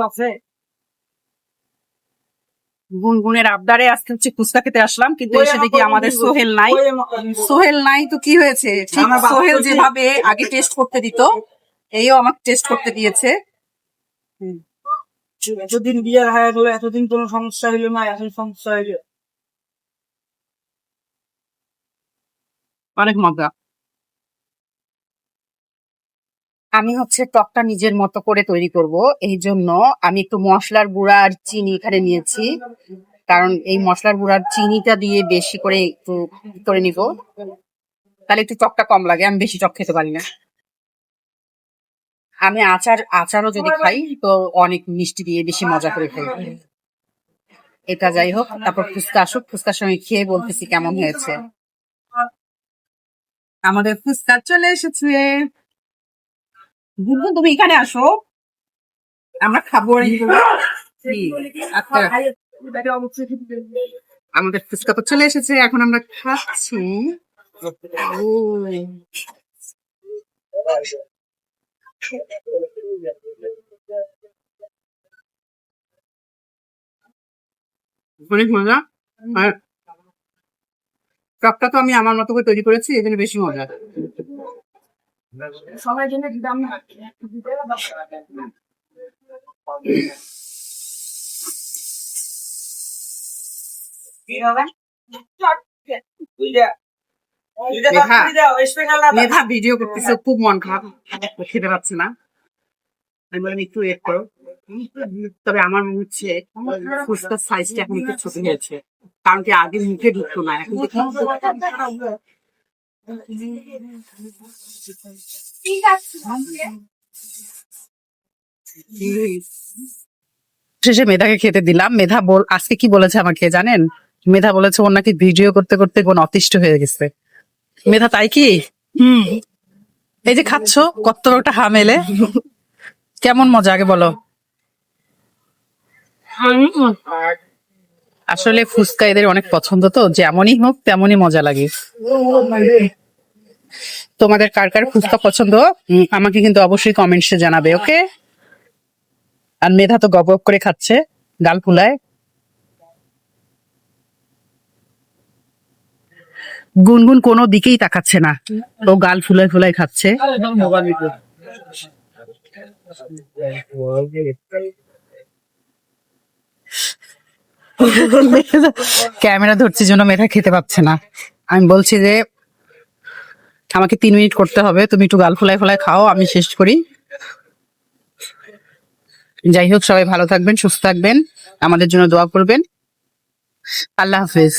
আছে গুনগুনের আবদারে আজকে হচ্ছে ফুচকা খেতে আসলাম, কিন্তু এসে দেখি আমাদের সোহেল নাই। সোহেল নাই তো কি হয়েছে, ঠিক সোহেল যেভাবে আগে টেস্ট করতে দিত এইও আমাকে টেস্ট করতে দিয়েছে। এতদিন বিয়ার হয়ে গেল, এতদিন কোনো সমস্যা হইলো না, এখন সমস্যা হইলো। অনেক মজা। আমি হচ্ছে টকটা নিজের মতো করে তৈরি করব, এই জন্য আমি একটু মশলার গুঁড়া আর চিনি এখানে নিয়েছি, কারণ এই মশলার গুঁড়ার চিনিটা দিয়ে বেশি করে একটু করে নিব, তাহলে একটু টকটা কম লাগে। আমি বেশি টক খেতে পারি না। আমি আচারও যদি খাই তো অনেক মিষ্টি দিয়ে বেশি মজা করে খাই। এটা যাই হোক, তারপর ফুচকা আসুক, ফুচকার সঙ্গে খেয়ে বলতেছি কেমন হয়েছে। আমাদের ফুচকা চলে এসেছে। বুবু তুমি এখানে আসো, আমরা খাবো। আচ্ছা, আমাদের ফুচকা তো চলে এসেছে, এখন আমরা খাচ্ছি। অনেক মজা। আর টকটা তো আমি আমার মতো করে তৈরি করেছি, এই জন্য বেশি মজা। সবাই জন্য দাম না মেধা ভিডিও করতেছে, খুব মন খারাপ, খেতে পাচ্ছে না। আমি বললাম একটু ওয়েট করো, তবে আমার মনে হচ্ছে ফুচকার সাইজটা এখন একটু ছোট হয়েছে, কারণ কি আগে মুখে ঢুকতো না, এখন শেষে মেধাকে খেতে দিলাম। মেধা আজকে কি বলেছে আমাকে জানেন? মেধা বলেছে ওর নাকি ভিডিও করতে করতে কোন অতিষ্ঠ হয়ে গেছে। মেধা তাই কি? এই যে খাচ্ছ কত একটা হামেলে, কেমন মজা আগে বলো। আসলে ফুচকা এদের অনেক পছন্দ, তো যেমনই হোক তেমনই মজা লাগে। তোমাদের কার কার ফুচকা পছন্দ আমাকে কিন্তু অবশ্যই কমেন্টসে জানাবে, ওকে? আর মেধা তো গপ গপ করে খাচ্ছে, গাল ফুলায়। গুনগুন কোনো দিকেই তাকাচ্ছে না, ও গাল ফুলায় ফুলায় খাচ্ছে। ক্যামেরা ধরছি জন্য মেধা খেতে পাচ্ছে না। আমি বলছি যে আমাকে 3 মিনিট করতে হবে, তুমি একটু গাল ফুলায় ফুলায় খাও, আমি শেষ করি। যাই হোক, সবাই ভালো থাকবেন, সুস্থ থাকবেন, আমাদের জন্য দোয়া করবেন। আল্লাহ হাফেজ।